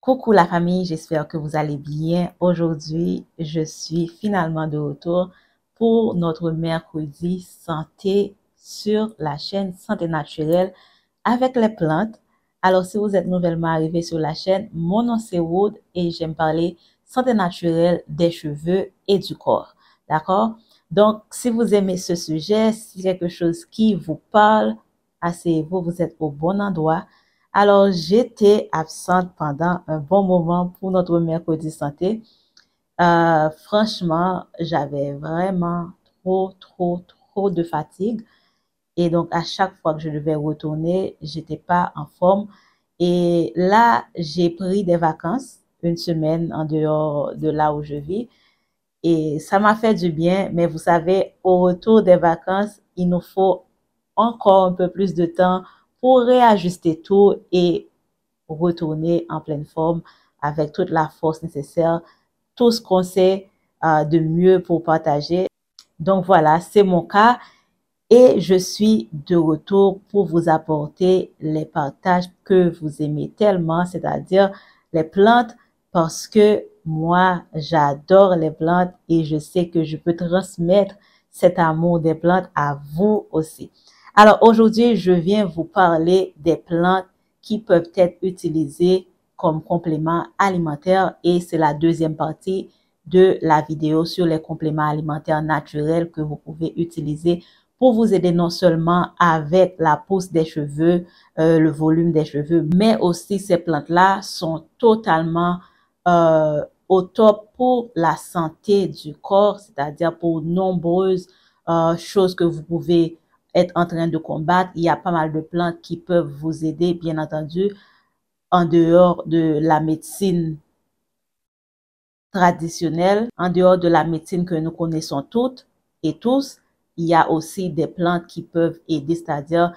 Coucou la famille, j'espère que vous allez bien. Aujourd'hui, je suis finalement de retour pour notre mercredi santé sur la chaîne Santé Naturelle avec les plantes. Alors, si vous êtes nouvellement arrivé sur la chaîne, mon nom c'est Wood et j'aime parler santé naturelle des cheveux et du corps. D'accord? Donc, si vous aimez ce sujet, si quelque chose qui vous parle, asseyez-vous, vous êtes au bon endroit. Alors, j'étais absente pendant un bon moment pour notre mercredi santé. Franchement, j'avais vraiment trop de fatigue. Et donc, à chaque fois que je devais retourner, j'étais pas en forme. Et là, j'ai pris des vacances, une semaine en dehors de là où je vis. Et ça m'a fait du bien. Mais vous savez, au retour des vacances, il nous faut encore un peu plus de temps pour réajuster tout et retourner en pleine forme avec toute la force nécessaire, tout ce qu'on sait de mieux pour partager. Donc voilà, c'est mon cas et je suis de retour pour vous apporter les partages que vous aimez tellement, c'est-à-dire les plantes, parce que moi, j'adore les plantes et je sais que je peux transmettre cet amour des plantes à vous aussi. Alors aujourd'hui, je viens vous parler des plantes qui peuvent être utilisées comme compléments alimentaires et c'est la deuxième partie de la vidéo sur les compléments alimentaires naturels que vous pouvez utiliser pour vous aider non seulement avec la pousse des cheveux, le volume des cheveux, mais aussi ces plantes-là sont totalement au top pour la santé du corps, c'est-à-dire pour nombreuses choses que vous pouvez être en train de combattre. Il y a pas mal de plantes qui peuvent vous aider, bien entendu, en dehors de la médecine traditionnelle, en dehors de la médecine que nous connaissons toutes et tous. Il y a aussi des plantes qui peuvent aider, c'est-à-dire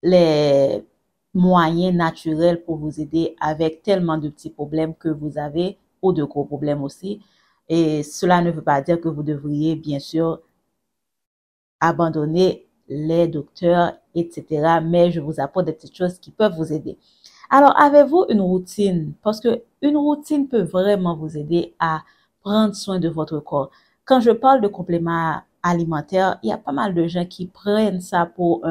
les moyens naturels pour vous aider avec tellement de petits problèmes que vous avez ou de gros problèmes aussi. Et cela ne veut pas dire que vous devriez, bien sûr, abandonner les docteurs, etc. Mais je vous apporte des petites choses qui peuvent vous aider. Alors, avez-vous une routine? Parce que une routine peut vraiment vous aider à prendre soin de votre corps. Quand je parle de compléments alimentaires, il y a pas mal de gens qui prennent ça pour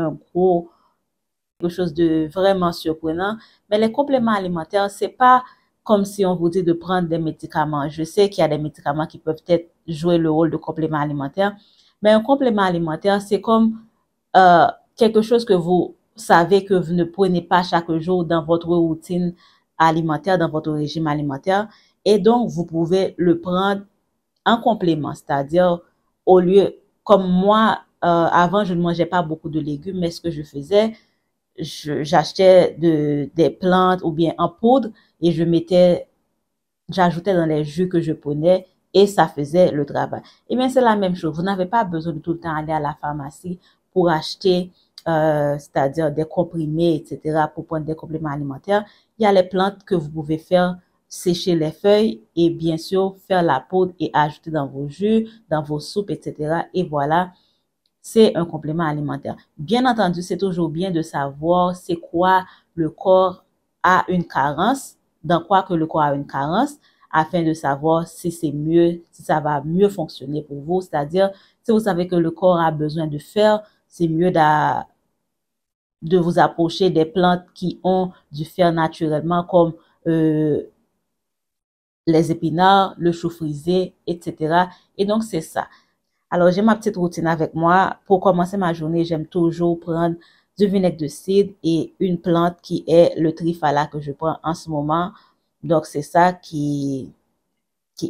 quelque chose de vraiment surprenant. Mais les compléments alimentaires, c'est pas comme si on vous dit de prendre des médicaments. Je sais qu'il y a des médicaments qui peuvent être jouer le rôle de complément alimentaire, mais un complément alimentaire, c'est comme quelque chose que vous savez que vous ne prenez pas chaque jour dans votre routine alimentaire, dans votre régime alimentaire. Et donc, vous pouvez le prendre en complément, c'est-à-dire au lieu, comme moi, avant, je ne mangeais pas beaucoup de légumes, mais ce que je faisais, j'achetais des plantes ou bien en poudre et j'ajoutais dans les jus que je prenais et ça faisait le travail. Et bien, c'est la même chose. Vous n'avez pas besoin de tout le temps aller à la pharmacie pour acheter, c'est-à-dire des comprimés, etc., pour prendre des compléments alimentaires. Il y a les plantes que vous pouvez faire sécher les feuilles et bien sûr faire la poudre et ajouter dans vos jus, dans vos soupes, etc. Et voilà, c'est un complément alimentaire. Bien entendu, c'est toujours bien de savoir c'est quoi le corps a une carence, dans quoi que le corps a une carence, afin de savoir si c'est mieux, si ça va mieux fonctionner pour vous. C'est-à-dire, si vous savez que le corps a besoin de fer, c'est mieux de vous approcher des plantes qui ont du fer naturellement, comme les épinards, le chou frisé, etc. Et donc, c'est ça. Alors, j'ai ma petite routine avec moi. Pour commencer ma journée, j'aime toujours prendre du vinaigre de cidre et une plante qui est le trifala que je prends en ce moment. Donc, c'est ça qui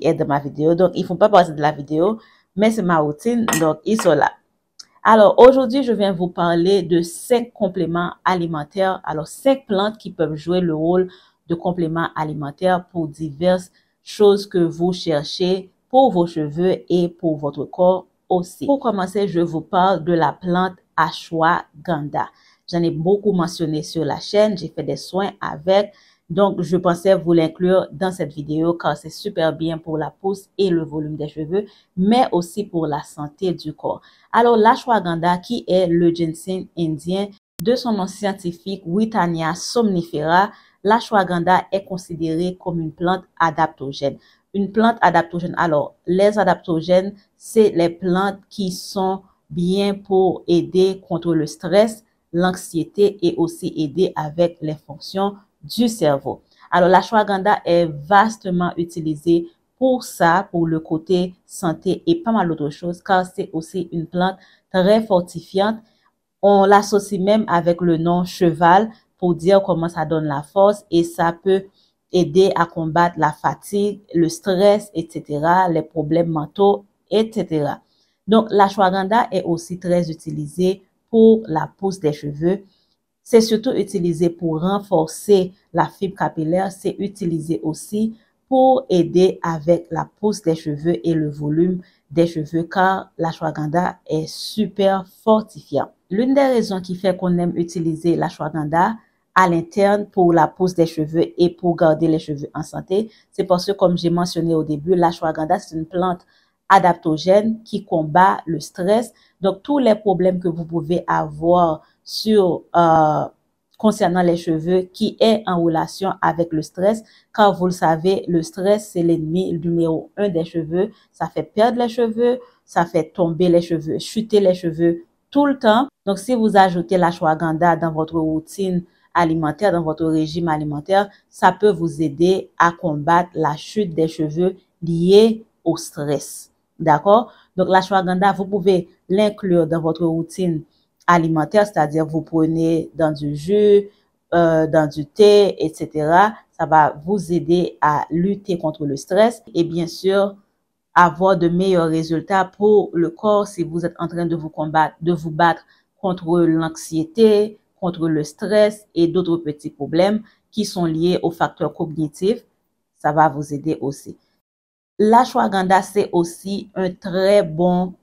est dans ma vidéo. Donc, ils font pas partie de la vidéo, mais c'est ma routine. Donc, ils sont là. Alors, aujourd'hui, je viens vous parler de 5 compléments alimentaires. Alors, 5 plantes qui peuvent jouer le rôle de compléments alimentaires pour diverses choses que vous cherchez pour vos cheveux et pour votre corps aussi. Pour commencer, je vous parle de la plante ashwagandha. J'en ai beaucoup mentionné sur la chaîne. J'ai fait des soins avec. Donc, je pensais vous l'inclure dans cette vidéo car c'est super bien pour la pousse et le volume des cheveux, mais aussi pour la santé du corps. Alors, l'ashwagandha, qui est le ginseng indien, de son nom scientifique Withania somnifera, l'ashwagandha est considérée comme une plante adaptogène. Une plante adaptogène, alors les adaptogènes, c'est les plantes qui sont bien pour aider contre le stress, l'anxiété et aussi aider avec les fonctions du cerveau. Alors l'ashwagandha est vastement utilisée pour ça, pour le côté santé et pas mal d'autres choses, car c'est aussi une plante très fortifiante. On l'associe même avec le nom cheval pour dire comment ça donne la force et ça peut aider à combattre la fatigue, le stress, etc., les problèmes mentaux, etc. Donc, l'ashwagandha est aussi très utilisée pour la pousse des cheveux. C'est surtout utilisé pour renforcer la fibre capillaire. C'est utilisé aussi pour aider avec la pousse des cheveux et le volume des cheveux car l'ashwagandha est super fortifiant. L'une des raisons qui fait qu'on aime utiliser l'ashwagandha à l'interne pour la pousse des cheveux et pour garder les cheveux en santé, c'est parce que comme j'ai mentionné au début, l'ashwagandha c'est une plante adaptogène qui combat le stress. Donc tous les problèmes que vous pouvez avoir sur concernant les cheveux qui est en relation avec le stress, car vous le savez, le stress c'est l'ennemi numéro 1 des cheveux. Ça fait perdre les cheveux, ça fait tomber les cheveux, chuter les cheveux tout le temps. Donc si vous ajoutez l'ashwagandha dans votre routine alimentaire, dans votre régime alimentaire, ça peut vous aider à combattre la chute des cheveux liée au stress. D'accord? Donc l'ashwagandha, vous pouvez l'inclure dans votre routine alimentaire, c'est-à-dire vous prenez dans du jus, dans du thé, etc. Ça va vous aider à lutter contre le stress et bien sûr avoir de meilleurs résultats pour le corps si vous êtes en train de vous combattre, de vous battre contre l'anxiété, contre le stress et d'autres petits problèmes qui sont liés aux facteurs cognitifs. Ça va vous aider aussi. L'ashwagandha, c'est aussi un très bon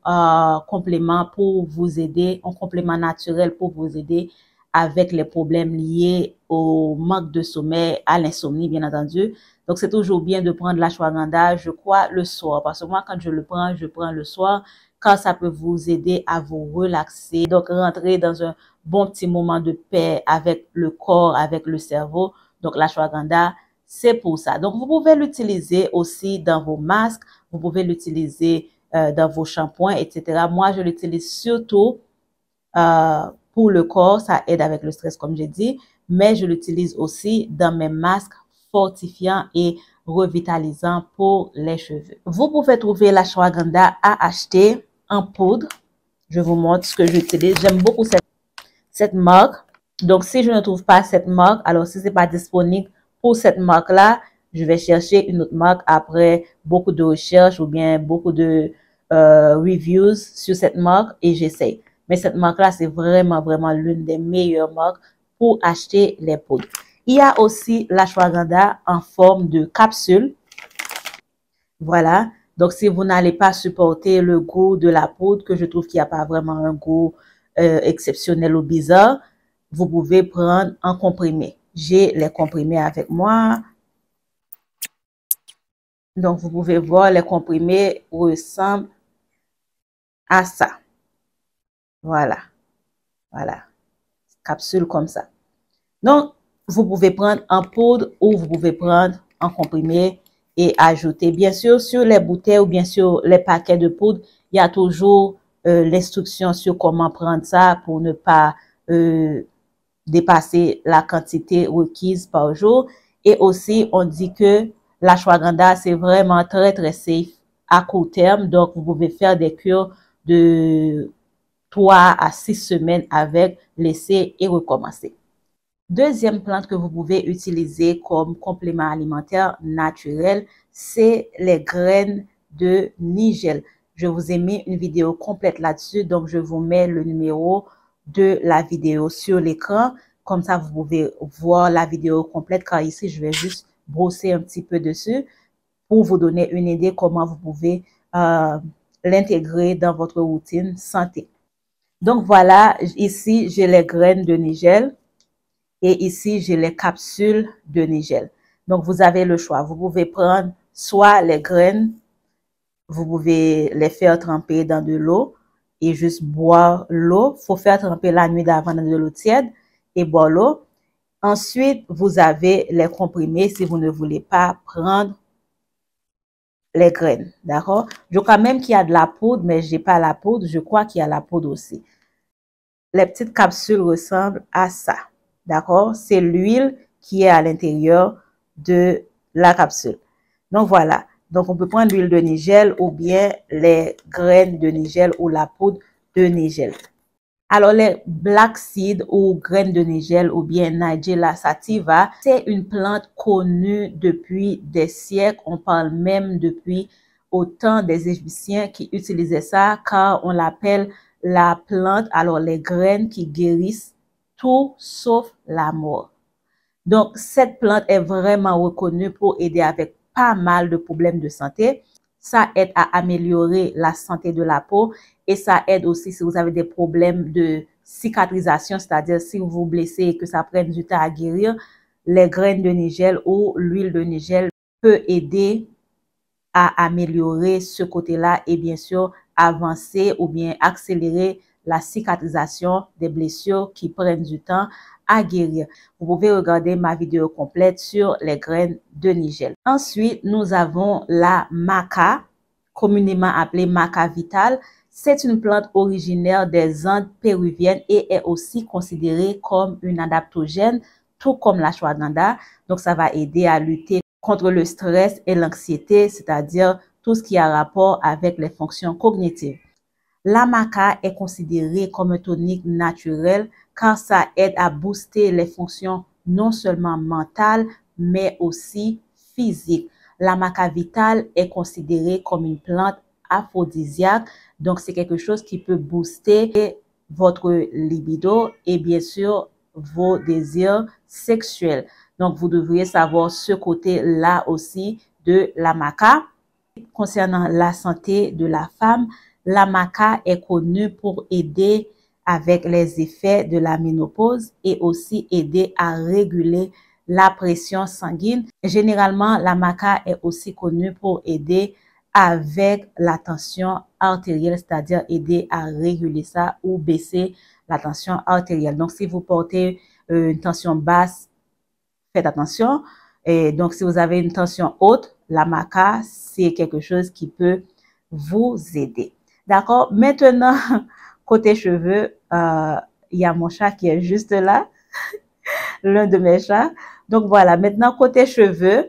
complément pour vous aider, un complément naturel pour vous aider avec les problèmes liés au manque de sommeil, à l'insomnie, bien entendu. Donc, c'est toujours bien de prendre l'ashwagandha, je crois, le soir. Parce que moi, quand je prends le soir, car ça peut vous aider à vous relaxer. Donc, rentrer dans un bon petit moment de paix avec le corps, avec le cerveau. Donc, l'ashwagandha, c'est pour ça. Donc, vous pouvez l'utiliser aussi dans vos masques, vous pouvez l'utiliser dans vos shampoings, etc. Moi, je l'utilise surtout pour le corps, ça aide avec le stress, comme j'ai dit, mais je l'utilise aussi dans mes masques fortifiants et revitalisants pour les cheveux. Vous pouvez trouver l'ashwagandha à acheter en poudre. Je vous montre ce que j'utilise. J'aime beaucoup cette marque. Donc, si je ne trouve pas cette marque, alors si c'est pas disponible pour cette marque-là, je vais chercher une autre marque après beaucoup de recherches ou bien beaucoup de reviews sur cette marque et j'essaye. Mais cette marque-là, c'est vraiment, vraiment l'une des meilleures marques pour acheter les poudres. Il y a aussi l'ashwagandha en forme de capsule. Voilà. Donc, si vous n'allez pas supporter le goût de la poudre, que je trouve qu'il n'y a pas vraiment un goût exceptionnel ou bizarre, vous pouvez prendre un comprimé. J'ai les comprimés avec moi. Donc, vous pouvez voir, les comprimés ressemblent à ça. Voilà. Voilà. Capsule comme ça. Donc, vous pouvez prendre en poudre ou vous pouvez prendre en comprimé et ajouter. Bien sûr, sur les bouteilles ou bien sûr les paquets de poudre, il y a toujours l'instruction sur comment prendre ça pour ne pas dépasser la quantité requise par jour. Et aussi, on dit que l'ashwagandha, c'est vraiment très, très safe à court terme. Donc, vous pouvez faire des cures de 3 à 6 semaines avec, laisser et recommencer. Deuxième plante que vous pouvez utiliser comme complément alimentaire naturel, c'est les graines de nigel. Je vous ai mis une vidéo complète là-dessus, donc je vous mets le numéro de la vidéo sur l'écran. Comme ça, vous pouvez voir la vidéo complète, car ici, je vais juste brosser un petit peu dessus pour vous donner une idée comment vous pouvez l'intégrer dans votre routine santé. Donc voilà, ici, j'ai les graines de nigel. Et ici, j'ai les capsules de nigel. Donc, vous avez le choix. Vous pouvez prendre soit les graines, vous pouvez les faire tremper dans de l'eau et juste boire l'eau. Il faut faire tremper la nuit d'avant dans de l'eau tiède et boire l'eau. Ensuite, vous avez les comprimés si vous ne voulez pas prendre les graines, d'accord? Je crois même qu'il y a de la poudre, mais je n'ai pas la poudre. Je crois qu'il y a la poudre aussi. Les petites capsules ressemblent à ça, d'accord? C'est l'huile qui est à l'intérieur de la capsule. Donc, voilà. Donc, on peut prendre l'huile de nigel ou bien les graines de nigel ou la poudre de nigel. Alors, les black seed ou graines de nigel ou bien Nigella sativa, c'est une plante connue depuis des siècles. On parle même depuis au temps des Égyptiens qui utilisaient ça car on l'appelle la plante, alors les graines qui guérissent tout sauf la mort. Donc, cette plante est vraiment reconnue pour aider avec pas mal de problèmes de santé. Ça aide à améliorer la santé de la peau et ça aide aussi si vous avez des problèmes de cicatrisation, c'est-à-dire si vous vous blessez et que ça prenne du temps à guérir, les graines de nigel ou l'huile de nigel peut aider à améliorer ce côté-là et bien sûr avancer ou bien accélérer la cicatrisation des blessures qui prennent du temps à guérir. Vous pouvez regarder ma vidéo complète sur les graines de nigel. Ensuite, nous avons la maca, communément appelée maca vitale. C'est une plante originaire des Andes péruviennes et est aussi considérée comme une adaptogène, tout comme la ashwagandha. Donc, ça va aider à lutter contre le stress et l'anxiété, c'est-à-dire tout ce qui a rapport avec les fonctions cognitives. La maca est considérée comme un tonique naturel car ça aide à booster les fonctions non seulement mentales, mais aussi physiques. La maca vitale est considérée comme une plante aphrodisiaque, donc c'est quelque chose qui peut booster votre libido et bien sûr vos désirs sexuels. Donc, vous devriez savoir ce côté-là aussi de la maca. Concernant la santé de la femme, la maca est connue pour aider avec les effets de la ménopause et aussi aider à réguler la pression sanguine. Généralement, la maca est aussi connue pour aider avec la tension artérielle, c'est-à-dire aider à réguler ça ou baisser la tension artérielle. Donc, si vous portez une tension basse, faites attention. Et donc, si vous avez une tension haute, la maca, c'est quelque chose qui peut vous aider. D'accord? Maintenant, côté cheveux, il y a mon chat qui est juste là, l'un de mes chats. Donc, voilà. Maintenant, côté cheveux,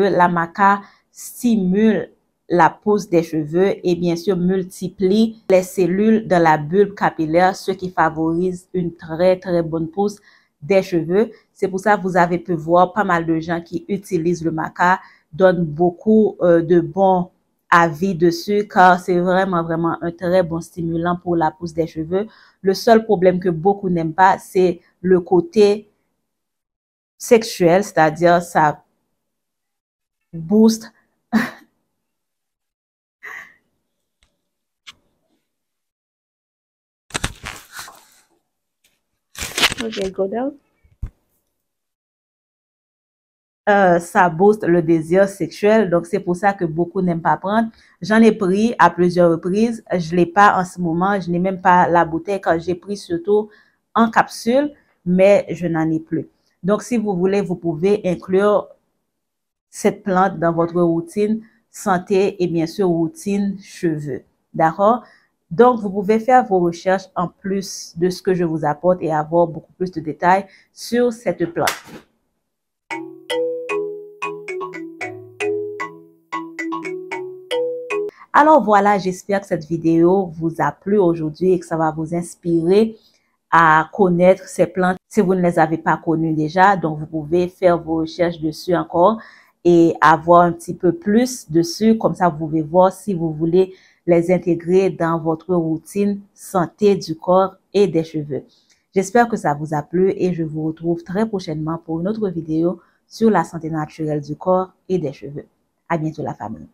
la maca stimule la pousse des cheveux et bien sûr multiplie les cellules dans la bulbe capillaire, ce qui favorise une très bonne pousse des cheveux. C'est pour ça que vous avez pu voir pas mal de gens qui utilisent le maca, donnent beaucoup de bons avis dessus car c'est vraiment un très bon stimulant pour la pousse des cheveux. Le seul problème que beaucoup n'aiment pas, c'est le côté sexuel, c'est-à-dire ça booste okay, go down. Ça booste le désir sexuel. Donc, c'est pour ça que beaucoup n'aiment pas prendre. J'en ai pris à plusieurs reprises. Je l'ai pas en ce moment. Je n'ai même pas la bouteille quand j'ai pris surtout en capsule, mais je n'en ai plus. Donc, si vous voulez, vous pouvez inclure cette plante dans votre routine santé et bien sûr routine cheveux. D'accord? Donc, vous pouvez faire vos recherches en plus de ce que je vous apporte et avoir beaucoup plus de détails sur cette plante. Alors voilà, j'espère que cette vidéo vous a plu aujourd'hui et que ça va vous inspirer à connaître ces plantes si vous ne les avez pas connues déjà. Donc, vous pouvez faire vos recherches dessus encore et avoir un petit peu plus dessus. Comme ça, vous pouvez voir si vous voulez les intégrer dans votre routine santé du corps et des cheveux. J'espère que ça vous a plu et je vous retrouve très prochainement pour une autre vidéo sur la santé naturelle du corps et des cheveux. À bientôt la famille.